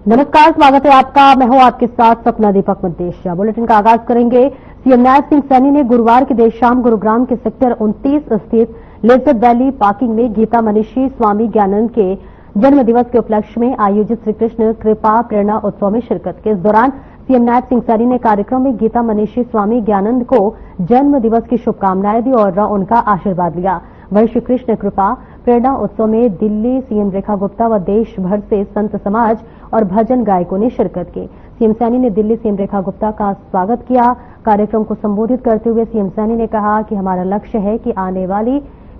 नमस्कार, स्वागत है आपका। मैं हूं आपके साथ सपना दीपक मदेशिया। बुलेटिन का आगाज करेंगे। सीएम नायब सिंह सैनी ने गुरुवार की देर शाम गुरुग्राम के सेक्टर 29 स्थित लिज्जत वैली पार्किंग में गीता मनीषी स्वामी ज्ञानंद के जन्म दिवस के उपलक्ष्य में आयोजित श्री कृष्ण कृपा प्रेरणा उत्सव में शिरकत की। इस दौरान सीएम नायब सिंह सैनी ने कार्यक्रम में गीता मनीषी स्वामी ज्ञानंद को जन्म दिवस की शुभकामनाएं दी और उनका आशीर्वाद लिया। वहीं श्री कृष्ण कृपा प्रेरणा उत्सव में दिल्ली सीएम रेखा गुप्ता व देश भर से संत समाज और भजन गायकों ने शिरकत की। सीएम सैनी ने दिल्ली सीएम रेखा गुप्ता का स्वागत किया। कार्यक्रम को संबोधित करते हुए सीएम सैनी ने कहा कि हमारा लक्ष्य है कि आने वाली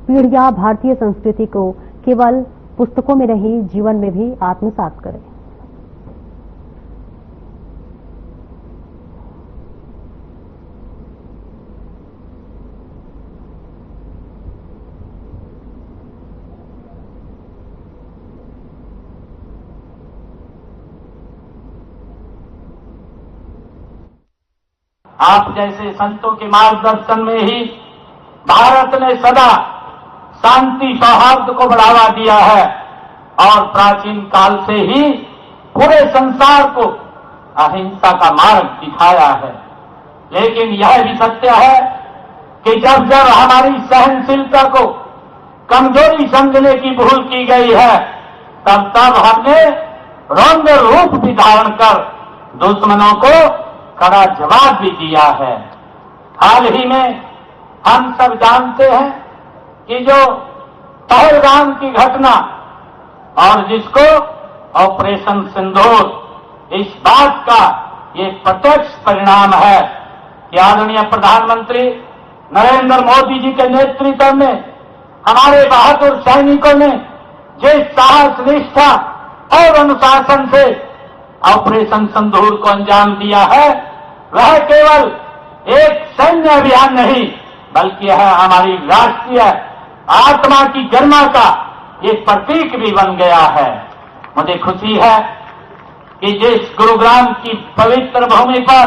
पीढ़ियां भारतीय संस्कृति को केवल पुस्तकों में नहीं, जीवन में भी आत्मसात करें। आप जैसे संतों के मार्गदर्शन में ही भारत ने सदा शांति सौहार्द को बढ़ावा दिया है और प्राचीन काल से ही पूरे संसार को अहिंसा का मार्ग दिखाया है। लेकिन यह भी सत्य है कि जब जब हमारी सहनशीलता को कमजोरी समझने की भूल की गई है, तब तब हमने रौद्र रूप भी धारण कर दुश्मनों को कड़ा जवाब भी दिया है। हाल ही में हम सब जानते हैं कि जो पहलगाम की घटना और जिसको ऑपरेशन सिंदूर, इस बात का ये प्रत्यक्ष परिणाम है कि आदरणीय प्रधानमंत्री नरेंद्र मोदी जी के नेतृत्व में हमारे बहादुर सैनिकों ने जिस साहस, निष्ठा और अनुशासन से ऑपरेशन सिंदूर को अंजाम दिया है, वह केवल एक सैन्य अभियान नहीं बल्कि यह हमारी राष्ट्रीय आत्मा की गरिमा का ये प्रतीक भी बन गया है। मुझे खुशी है कि जिस गुरुग्राम की पवित्र भूमि पर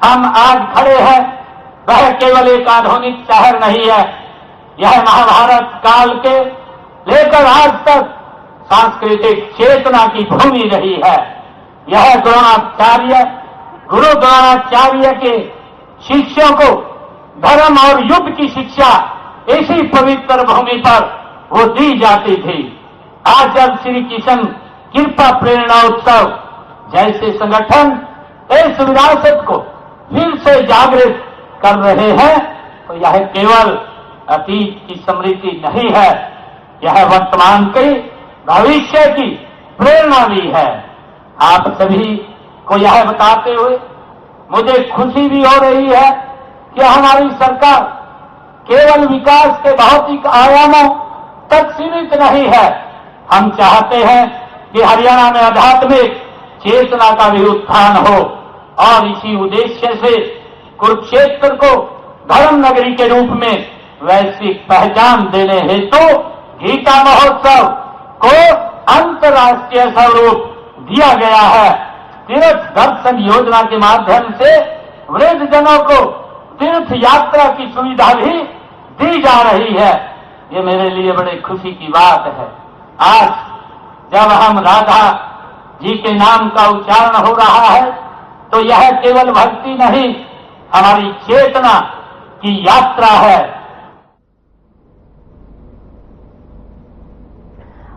हम आज खड़े हैं, वह केवल एक आधुनिक शहर नहीं है। यह महाभारत काल के लेकर आज तक सांस्कृतिक चेतना की भूमि रही है। यह गुरु द्रोणाचार्य के शिष्यों को धर्म और युद्ध की शिक्षा इसी पवित्र भूमि पर वो दी जाती थी। आज जब श्री कृष्ण कृपा प्रेरणा उत्सव जैसे संगठन इस विरासत को फिर से जागृत कर रहे हैं, तो यह केवल अतीत की स्मृति नहीं है, यह वर्तमान की भविष्य की प्रेरणा भी है। आप सभी को यह बताते हुए मुझे खुशी भी हो रही है कि हमारी सरकार केवल विकास के भौतिक आयामों तक सीमित नहीं है। हम चाहते हैं कि हरियाणा में आध्यात्मिक चेतना का भी उत्थान हो और इसी उद्देश्य से कुरुक्षेत्र को धर्म नगरी के रूप में वैश्विक पहचान देने हेतु गीता महोत्सव को अंतर्राष्ट्रीय स्वरूप दिया गया है। तीर्थ दर्शन योजना के माध्यम से वृद्धजनों को तीर्थ यात्रा की सुविधा भी दी जा रही है। ये मेरे लिए बड़े खुशी की बात है। आज जब हम राधा जी के नाम का उच्चारण हो रहा है, तो यह केवल भक्ति नहीं, हमारी चेतना की यात्रा है।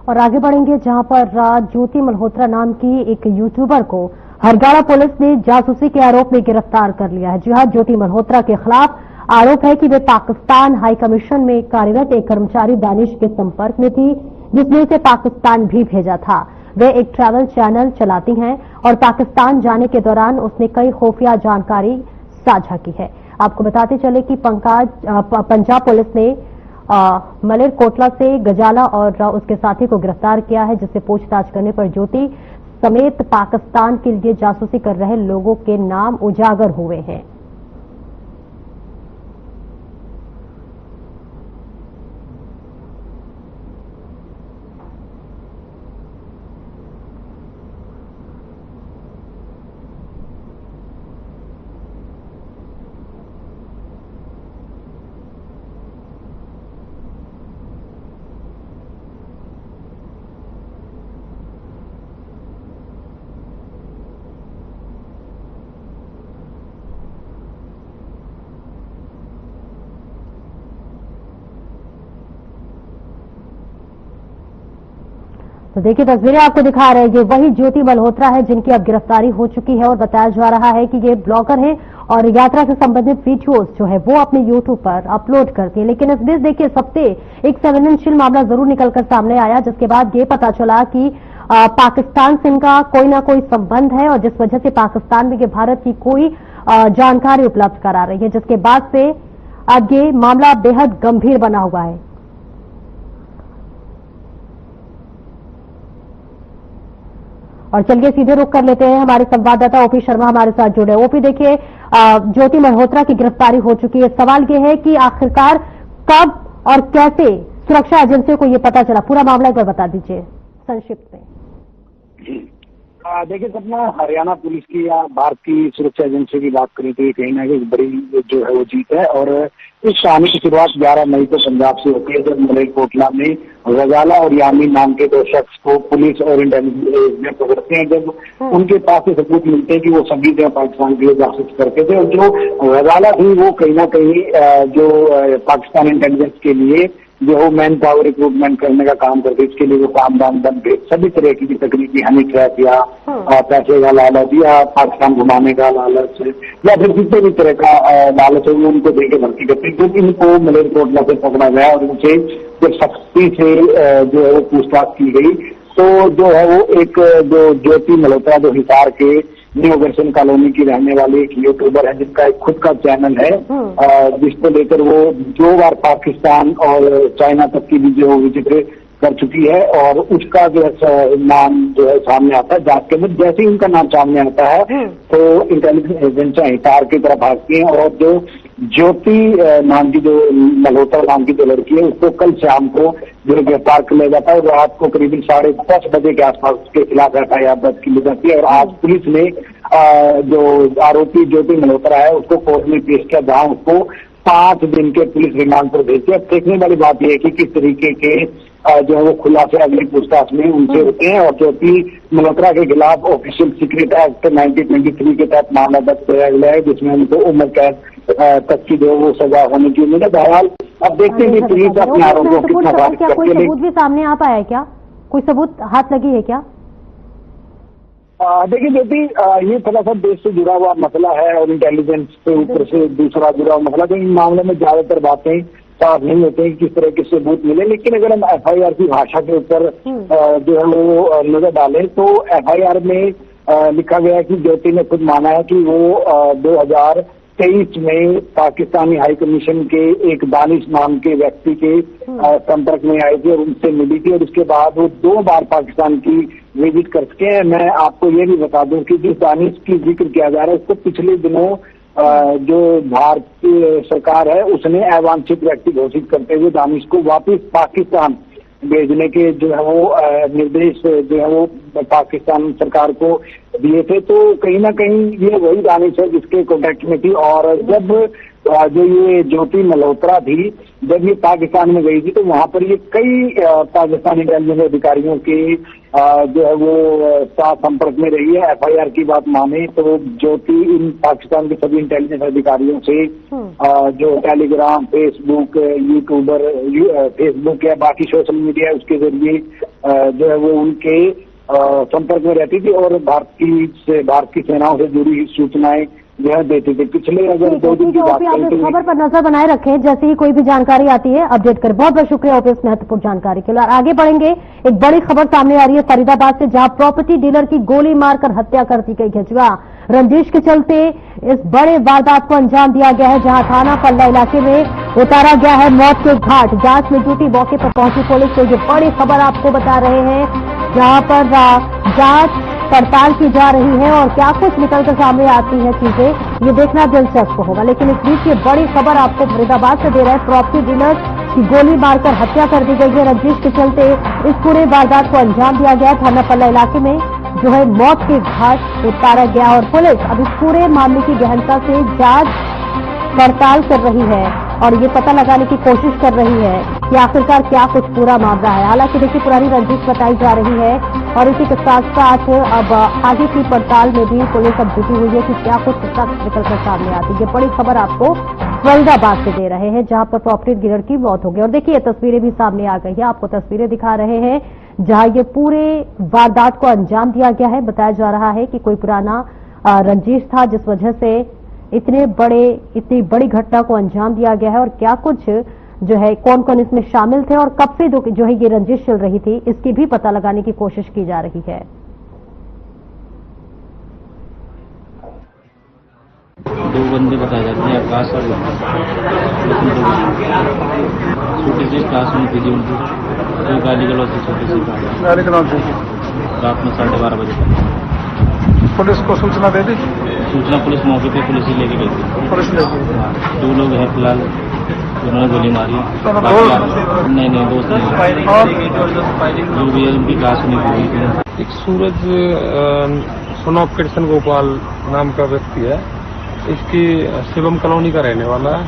और आगे बढ़ेंगे, जहां पर ज्योति मल्होत्रा नाम की एक यूट्यूबर को हरियाणा पुलिस ने जासूसी के आरोप में गिरफ्तार कर लिया है। जी हां, ज्योति मल्होत्रा के खिलाफ आरोप है कि वे पाकिस्तान हाई कमीशन में कार्यरत एक कर्मचारी दानिश के संपर्क में थी, जिसने उसे पाकिस्तान भी भेजा था। वे एक ट्रैवल चैनल चलाती हैं और पाकिस्तान जाने के दौरान उसने कई खुफिया जानकारी साझा की है। आपको बताते चले कि पंजाब पुलिस ने मलेरकोटला से गजाला और उसके साथी को गिरफ्तार किया है, जिससे पूछताछ करने पर ज्योति समेत पाकिस्तान के लिए जासूसी कर रहे लोगों के नाम उजागर हुए हैं। तो देखिए तस्वीरें आपको दिखा रहे हैं, ये वही ज्योति मल्होत्रा है जिनकी अब गिरफ्तारी हो चुकी है और बताया जा रहा है कि ये ब्लॉगर है और यात्रा से संबंधित वीडियोस जो है वो अपने यूट्यूब पर अपलोड करती है। लेकिन इस बीच देखिए इस हफ्ते एक संवेदनशील मामला जरूर निकलकर सामने आया, जिसके बाद ये पता चला कि पाकिस्तान से इनका कोई ना कोई संबंध है और जिस वजह से पाकिस्तान में ये भारत की कोई जानकारी उपलब्ध करा रही है, जिसके बाद से अब ये मामला बेहद गंभीर बना हुआ है। और चलिए सीधे रुख कर लेते हैं, हमारे संवाददाता ओपी शर्मा हमारे साथ जुड़े। ओपी देखिए ज्योति मल्होत्रा की गिरफ्तारी हो चुकी है। सवाल यह है कि आखिरकार कब और कैसे सुरक्षा एजेंसियों को यह पता चला, पूरा मामला एक बार बता दीजिए संक्षिप्त में। देखिए सपना, हरियाणा पुलिस की या भारत की सुरक्षा एजेंसी की बात करें तो ये कहीं ना कहीं बड़ी जो है वो जीत है। और इस कहानी की शुरुआत 11 मई को पंजाब से होती है, जब मलेरकोटला में गजाला और यामीन नाम के 2 शख्स को पुलिस और इंटेलिजेंस में पकड़ते हैं। जब उनके पास से सबूत मिलते हैं कि वो सभी जगह पाकिस्तान के लिए जासूस करते थे और जो गजाला थी वो कहीं ना कहीं जो पाकिस्तान इंटेलिजेंस के लिए जो वो मैन पावर रिक्रूटमेंट करने का काम करते, इसके लिए वो काम दाम बन पे सभी तरह की तकनीकी हनी ट्रैप या पैसे का लालच या पाकिस्तान घुमाने का लालच या फिर किसी भी तरह का लालच है वो उनको देकर भर्ती करते। क्योंकि इनको मलेरकोटला से पकड़ा गया और उनसे जब सख्ती से जो है वो पूछताछ की गई तो जो है वो एक जो ज्योति मल्होत्रा जो हिसार के न्यू गर्सन कॉलोनी की रहने वाली एक यूट्यूबर है, जिसका एक खुद का चैनल है, जिसको लेकर वो 2 बार पाकिस्तान और चाइना तक की भी जो विजिट कर चुकी है और उसका जो है नाम जो है सामने आता है जांच के अंदर। जैसे ही उनका नाम सामने आता है तो इंटेलिजेंस एजेंसियां हिसार की तरफ भागती हैं और जो ज्योति नाम की जो मल्होत्रा नाम की जो लड़की है उसको कल शाम को जो गिरफ्तार कर लिया जाता है और रात को करीबन 10:30 बजे के आसपास उसके खिलाफ FIR दर्ज की जाती है। और आज पुलिस ने जो आरोपी ज्योति मल्होत्रा है उसको कोर्ट में पेश किया, जहां उसको 5 दिन के पुलिस रिमांड पर भेज दिया। देखने वाली बात यह है कि किस तरीके के जो है वो खुलासे अगली पूछताछ में उनसे होते हैं। और ज्योति मल्होत्रा के खिलाफ ऑफिशियल सीक्रेट एक्ट 1923 के तहत मामला दर्ज किया गया है, जिसमें उनको उम्र कैद तक की जो वो सजा होने की उम्मीद है। बहरहाल अब देखते हैं कि पुलिस अपने आरोपों को कितना साबित करती है। कोई सबूत भी सामने आ पाया है क्या? कोई सबूत हाथ लगी है क्या? देखिए ज्योति, ये थोड़ा सा देश से जुड़ा हुआ मसला है और इंटेलिजेंस से ऊपर से दूसरा जुड़ा हुआ मसला, तो इन मामले में ज्यादातर बातें साफ नहीं होते हैं किस तरह के सबूत मिले। लेकिन अगर हम FIR की भाषा के ऊपर जो है वो नजर डालें तो FIR में लिखा गया है कि ज्योति ने खुद माना है कि वो 2023 में पाकिस्तानी हाई कमीशन के एक दानिश नाम के व्यक्ति के संपर्क में आई थी और उनसे मिली थी और उसके बाद वो 2 बार पाकिस्तान की विजिट कर चुके हैं। मैं आपको ये भी बता दूं कि जिस दानिश की जिक्र किया जा रहा है उसको पिछले दिनों जो भारतीय सरकार है उसने अवांछित व्यक्ति घोषित करते हुए दानिश को वापस पाकिस्तान भेजने के जो है वो निर्देश जो है वो पाकिस्तान सरकार को दिए थे। तो कहीं ना कहीं ये वही दानिश है जिसके कॉन्टेक्ट में थी। और जब जो ये ज्योति मल्होत्रा थी, जब ये पाकिस्तान में गई थी तो वहां पर ये कई पाकिस्तानी इंटेलिजेंस अधिकारियों के जो है वो साथ संपर्क में रही है। FIR की बात माने तो ज्योति इन पाकिस्तान के सभी इंटेलिजेंस अधिकारियों से जो टेलीग्राम, फेसबुक, यूट्यूबर, फेसबुक या बाकी सोशल मीडिया उसके जरिए जो है वो उनके संपर्क में रहती थी और भारत की सेनाओं से जुड़ी सूचनाएं यह देते थे। पिछले अगर 2 दिन की बात करें तो खबर पर नजर बनाए रखें, जैसे ही कोई भी जानकारी आती है अपडेट करें। बहुत बहुत शुक्रिया ओपी इस महत्वपूर्ण जानकारी के लिए। आगे बढ़ेंगे, एक बड़ी खबर सामने आ रही है फरीदाबाद से, जहां प्रॉपर्टी डीलर की गोली मारकर हत्या कर दी गई है। जहां रंजिश के चलते इस बड़े वारदात को अंजाम दिया गया है, जहां थाना पल्ला इलाके में उतारा गया है मौत के घाट। जांच में ड्यूटी मौके पर पहुंची पुलिस। तो ये बड़ी खबर आपको बता रहे हैं, जहां पर जांच पड़ताल की जा रही है और क्या कुछ निकलकर सामने आती है चीजें, ये देखना दिलचस्प होगा। लेकिन इस बीच ये बड़ी खबर आपको फरीदाबाद से दे रहा है, प्रॉपर्टी डीलर की गोली मारकर हत्या कर दी गई है। रंजिश के चलते इस पूरे वारदात को अंजाम दिया गया। थाना पल्ला इलाके में जो है मौत के घाट उतारा गया और पुलिस अब इस पूरे मामले की गहनता से जांच पड़ताल कर रही है और ये पता लगाने की कोशिश कर रही है कि आखिरकार क्या कुछ पूरा मामला है। हालांकि देखिए पुरानी रंजिश बताई जा रही है और इसी के साथ साथ अब आगे की पड़ताल में भी पुलिस अब जुटी हुई है कि क्या कुछ सच निकलकर सामने आती है। ये बड़ी खबर आपको फरीदाबाद से दे रहे हैं, जहां पर प्रॉपर्टी डीलर की मौत हो गई। और देखिए तस्वीरें भी सामने आ गई है, आपको तस्वीरें दिखा रहे हैं जहां ये पूरे वारदात को अंजाम दिया गया है। बताया जा रहा है कि कोई पुराना रंजिश था जिस वजह से इतनी बड़ी घटना को अंजाम दिया गया है। और क्या कुछ जो है कौन कौन इसमें शामिल थे और कब से जो है ये रंजिश चल रही थी, इसकी भी पता लगाने की कोशिश की जा रही है। दो बंदे बताए जाते हैं, आकाश और छोटी सी क्लास में थी जी उनकी, कोई गाली गलौज से छोटी सी गाली गलौज से रात में 12:30 बजे तक। पुलिस को सूचना दे दी? सूचना पुलिस मौके पे पुलिस ही लेके गई थी। पुलिस लेके गई? 2 लोग हैं फिलहाल, उन्होंने गोली मारी। नहीं दोस्त नहीं, जो भी है उनकी क्लास में हुई थी। एक सूरज सोनोप कृष्ण गोपाल नाम का व्यक्ति है, इसकी शिवम कॉलोनी का रहने वाला है।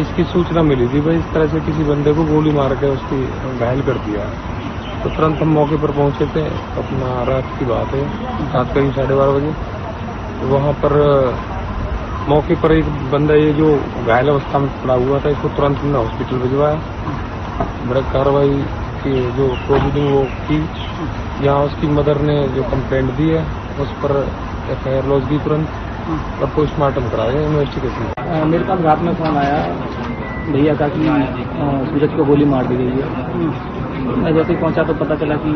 इसकी सूचना मिली थी भाई इस तरह से किसी बंदे को गोली मार के उसकी घायल कर दिया। तो तुरंत हम मौके पर पहुंचे थे। अपना रात की बात है, रात करीब 12:30 बजे। तो वहाँ पर मौके पर एक बंदा ये जो घायल अवस्था में पड़ा हुआ था, इसको तुरंत हमने हॉस्पिटल भिजवाया। ब्रेक कार्रवाई की जो प्रोसीडिंग वो की, यहाँ उसकी मदर ने जो कंप्लेंट दी है उस पर FIR लॉज की तुरंत और पोस्टमार्टम कराया इन्वेस्टिगेशन। मेरे पास रात में फोन आया भैया का कि सूरज को गोली मार दी गई है। मैं जैसे ही पहुंचा तो पता चला कि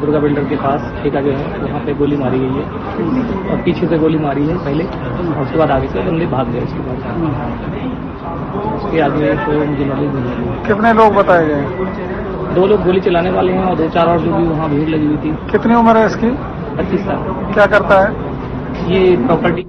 दुर्गा बिल्डर के पास ठेका जो है वहाँ पे गोली मारी गई है और पीछे से गोली मारी है पहले, और उसके बाद आगे से बंदे भाग गए। उसके आगे तो मुझे नॉलेज नहीं। कितने लोग बताए गए? 2 लोग गोली चलाने वाले हैं और 2-4 और जो भी वहाँ भीड़ लगी हुई थी। कितनी उम्र है इसकी? 25 साल। क्या करता है? ये प्रॉपर्टी।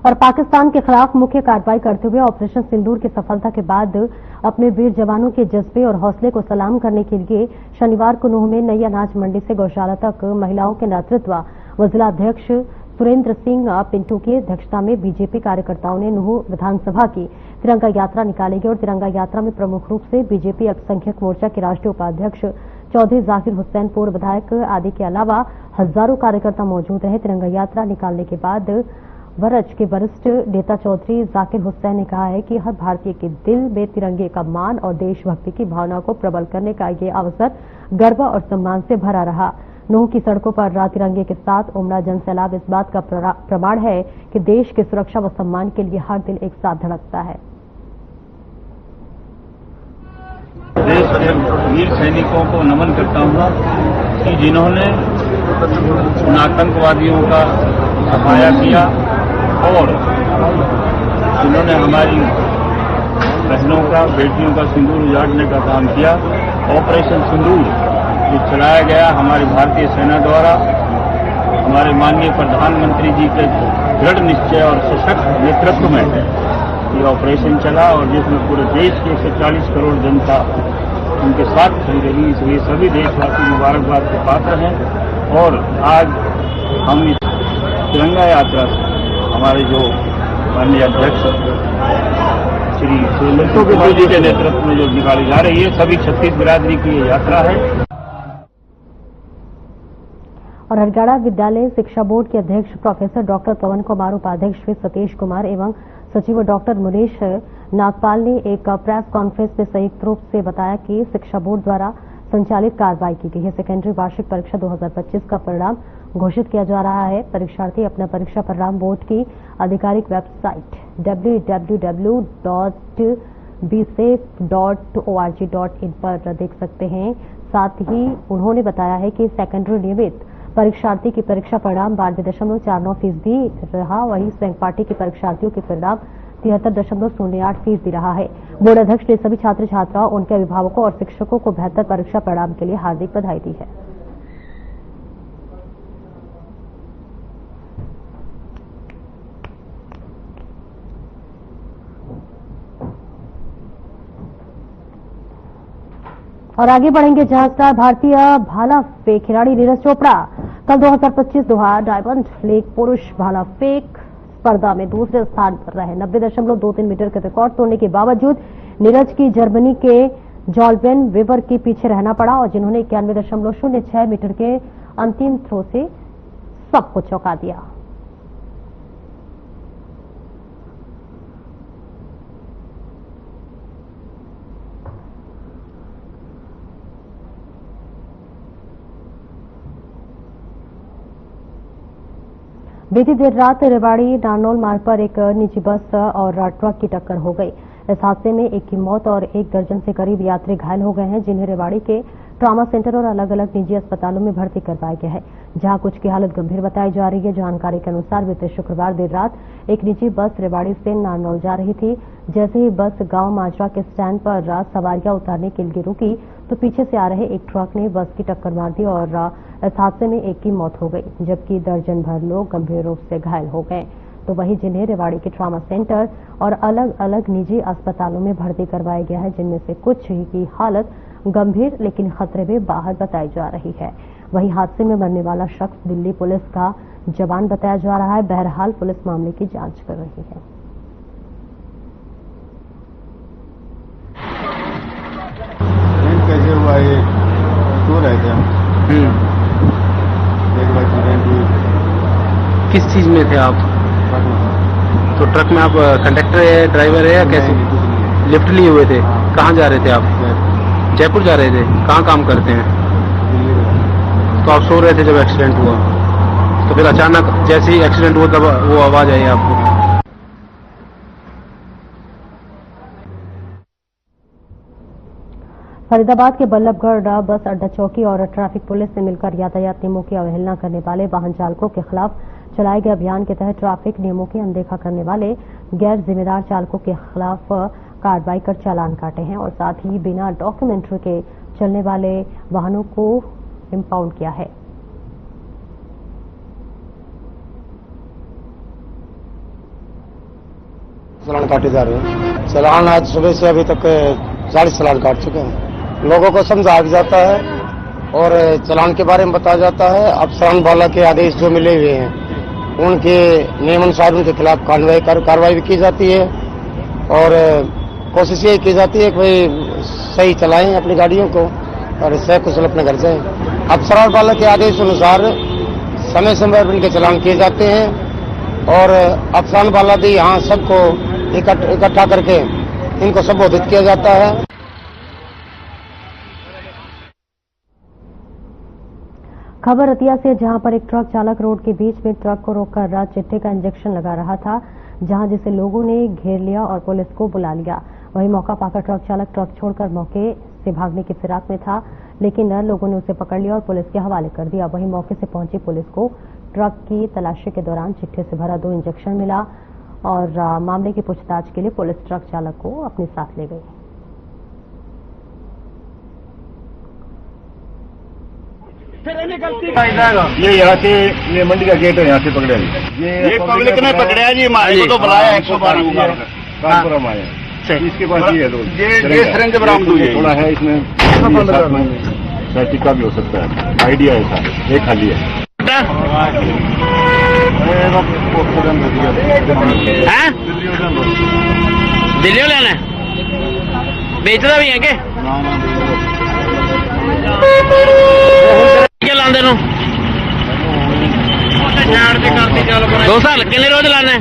और पाकिस्तान के खिलाफ मुख्य कार्रवाई करते हुए ऑपरेशन सिंदूर की सफलता के बाद अपने वीर जवानों के जज्बे और हौसले को सलाम करने के लिए शनिवार को नूह में नई अनाज मंडी से गौशाला तक महिलाओं के नेतृत्व व जिलाध्यक्ष सुरेंद्र सिंह पिंटू की अध्यक्षता में बीजेपी कार्यकर्ताओं ने नूह विधानसभा की तिरंगा यात्रा निकाली गई। और तिरंगा यात्रा में प्रमुख रूप से बीजेपी अल्पसंख्यक मोर्चा के राष्ट्रीय उपाध्यक्ष चौधरी जाकिर हुसैन, पूर्व विधायक आदि के अलावा हजारों कार्यकर्ता मौजूद रहे। तिरंगा यात्रा निकालने के बाद वरज के वरिष्ठ नेता चौधरी जाकिर हुसैन ने कहा है कि हर भारतीय के दिल में तिरंगे का मान और देशभक्ति की भावना को प्रबल करने का ये अवसर गर्व और सम्मान से भरा रहा। नूह की सड़कों पर तिरंगे के साथ उमड़ा जनसैलाब इस बात का प्रमाण है कि देश की सुरक्षा व सम्मान के लिए हर दिल एक साथ धड़कता है। देश के वीर सैनिकों को नमन करता हूँ कि जिन्होंने उन आतंकवादियों का सफाया किया और जिन्होंने हमारी बहनों का, बेटियों का सिंदूर उजाड़ने का काम किया। ऑपरेशन सिंदूर जो चलाया गया हमारी भारतीय सेना द्वारा, हमारे माननीय प्रधानमंत्री जी के दृढ़ निश्चय और सशक्त नेतृत्व में ये ऑपरेशन चला और जिसमें पूरे देश की 140 करोड़ जनता उनके साथ खड़ी रही। इसलिए सभी देशवासी मुबारकबाद के पात्र हैं। और आज हम इस तिरंगा यात्रा से हमारे जो माननीय अध्यक्ष श्री सुरेंद्र जी के नेतृत्व में जो निकाली जा रही है, सभी 36 बिरादरी की ये यात्रा है। और हरगाड़ा विद्यालय शिक्षा बोर्ड के अध्यक्ष प्रोफेसर डॉक्टर पवन कुमार, उपाध्यक्ष श्री सतीश कुमार एवं सचिव डॉक्टर मुनीश नागपाल ने एक प्रेस कॉन्फ्रेंस में संयुक्त रूप से बताया कि शिक्षा बोर्ड द्वारा संचालित कार्रवाई की गई है। सेकेंडरी वार्षिक परीक्षा 2025 का परिणाम घोषित किया जा रहा है। परीक्षार्थी अपना परीक्षा परिणाम बोर्ड की आधिकारिक वेबसाइट www.bsafe.org.in पर देख सकते हैं। साथ ही उन्होंने बताया है कि सेकेंडरी नियमित परीक्षार्थी की परीक्षा परिणाम 92.49% रहा। वहीं स्वयं पार्टी के परीक्षार्थियों के परिणाम 73.08% रहा है। बोर्ड अध्यक्ष ने सभी छात्र छात्राओं, उनके अभिभावकों और शिक्षकों को बेहतर परीक्षा परिणाम के लिए हार्दिक बधाई दी है। और आगे बढ़ेंगे जहां स्टार भारतीय भाला फेंक खिलाड़ी नीरज चोपड़ा कल 2025 दोहा डायमंड लीग पुरुष भाला फेंक स्पर्धा में दूसरे स्थान पर रहे। 90.23 मीटर के रिकॉर्ड तोड़ने के बावजूद नीरज की जर्मनी के जॉल्वेन वेबर के पीछे रहना पड़ा और जिन्होंने 91.06 मीटर के अंतिम थ्रो से सबको चौंका दिया। बीती देर रात रेवाड़ी नारनौल मार्ग पर एक निजी बस और ट्रक की टक्कर हो गई। इस हादसे में एक की मौत और 1 दर्जन से करीब यात्री घायल हो गए हैं, जिन्हें रेवाड़ी के ट्रॉमा सेंटर और अलग अलग निजी अस्पतालों में भर्ती करवाया गया है, जहां कुछ की हालत गंभीर बताई जा रही है। जानकारी के अनुसार बीते शुक्रवार देर रात एक निजी बस रेवाड़ी से नारनौल जा रही थी। जैसे ही बस गांव माजरा के स्टैंड पर सवारियां उतारने के लिए रुकी तो पीछे से आ रहे एक ट्रक ने बस की टक्कर मार दी और इस हादसे में एक की मौत हो गई, जबकि दर्जन भर लोग गंभीर रूप से घायल हो गए। तो वहीं जिन्हें रेवाड़ी के ट्रॉमा सेंटर और अलग अलग निजी अस्पतालों में भर्ती करवाया गया है, जिनमें से कुछ की हालत गंभीर लेकिन खतरे में बाहर बताई जा रही है। वहीं हादसे में मरने वाला शख्स दिल्ली पुलिस का जवान बताया जा रहा है। बहरहाल पुलिस मामले की जांच कर रही है। कैसे हुआ ये सो रहे थे हम। एक बार एक्सीडेंट हुई। किस चीज में थे आप? तो ट्रक में आप कंडक्टर है, ड्राइवर है या कैसे? लिफ्ट लिए हुए थे। कहाँ जा रहे थे आप? जयपुर जा रहे थे। कहाँ काम करते हैं? तो आप सो रहे थे जब एक्सीडेंट हुआ, तो फिर अचानक जैसे ही एक्सीडेंट हुआ तब वो आवाज आई आपको? फरीदाबाद के बल्लभगढ़ बस अड्डा चौकी और ट्रैफिक पुलिस ने मिलकर यातायात नियमों की अवहेलना करने वाले वाहन चालकों के खिलाफ चलाए गए अभियान के तहत ट्रैफिक नियमों की अनदेखा करने वाले गैर जिम्मेदार चालकों के खिलाफ कार्रवाई कर चालान काटे हैं और साथ ही बिना डॉक्यूमेंट्री के चलने वाले वाहनों को इंपाउंड किया है। चालान काटे जा रहे हैं। चालान आज सुबह से अभी तक 40 चालान काट चुके हैं। लोगों को समझाया जाता है और चालान के बारे में बताया जाता है। अफसरान वाला के आदेश जो मिले हुए हैं उनके नियमानुसार उनके खिलाफ कार्रवाई भी की जाती है और कोशिश ये की जाती है कि भाई सही चलाएं अपनी गाड़ियों को और सकुशल अपने घर जाएं। अफसरान वाला के आदेश अनुसार समय समय पर इनके चालान किए जाते हैं और अफसरान वाला भी यहाँ सबको इकट्ठा करके इनको संबोधित किया जाता है। खबर रतिया से, जहां पर एक ट्रक चालक रोड के बीच में ट्रक को रोककर चिट्टे का इंजेक्शन लगा रहा था, जहां जिसे लोगों ने घेर लिया और पुलिस को बुला लिया। वहीं मौका पाकर ट्रक चालक ट्रक छोड़कर मौके से भागने की फिराक में था, लेकिन लोगों ने उसे पकड़ लिया और पुलिस के हवाले कर दिया। वहीं मौके से पहुंची पुलिस को ट्रक की तलाशी के दौरान चिट्टे से भरा 2 इंजेक्शन मिला और मामले की पूछताछ के लिए पुलिस ट्रक चालक को अपने साथ ले गई। ये यहाँ से ये मंडी का गेट है, यहाँ से पकड़े ये पब्लिक ने पकड़ा है जी। हमारे को तो बुलाया 112 कानपुर हम आए। इसके पास ये ये सिरिंज बरामद हुई है। थोड़ा है इसमें टीका भी हो सकता है। आइडिया है सर, एक खाली है। दिल्ली लेना बेचता भी है के लाने 2 साल कितने रोज लाना है?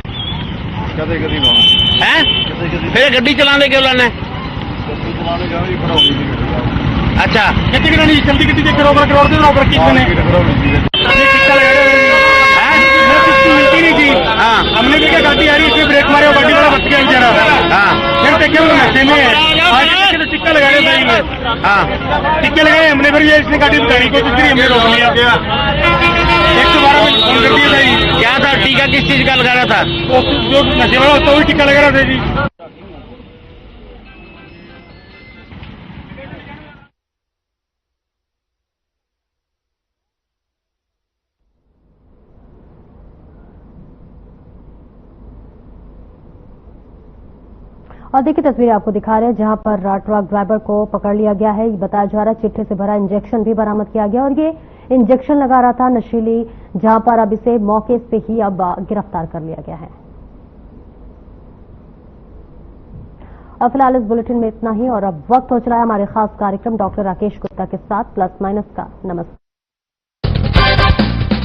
फिर गड्डी चलाने क्यों लाना है? अच्छा कितनी जल्दी कितनी करोड़ मिलती नहीं थी। हाँ हमने भी क्या गाड़ी आ रही है, ब्रेक मारे गाड़ी वाला बच गया बेचारा। हाँ फिर देखे नशे में है तो टिक्का लगा रहे। हाँ टिक्के लगाए हमने, फिर ये इसने गाड़ी को दूसरी हमने रोक लिया। 112 में फोन कर दिया। क्या था टीका, किस चीज का लगा रहा था? जो नशे वाला तो भी टिक्का लगा रहा था जी। और देखिए तस्वीरें आपको दिखा रहे हैं, जहां पर ट्रक ड्राइवर को पकड़ लिया गया है। बताया जा रहा है चिट्ठे से भरा इंजेक्शन भी बरामद किया गया और ये इंजेक्शन लगा रहा था नशीली, जहां पर अब इसे मौके से ही अब गिरफ्तार कर लिया गया है। और फिलहाल इस बुलेटिन में इतना ही और अब वक्त हो चला है हमारे खास कार्यक्रम डॉक्टर राकेश गुप्ता के साथ प्लस माइनस का। नमस्कार।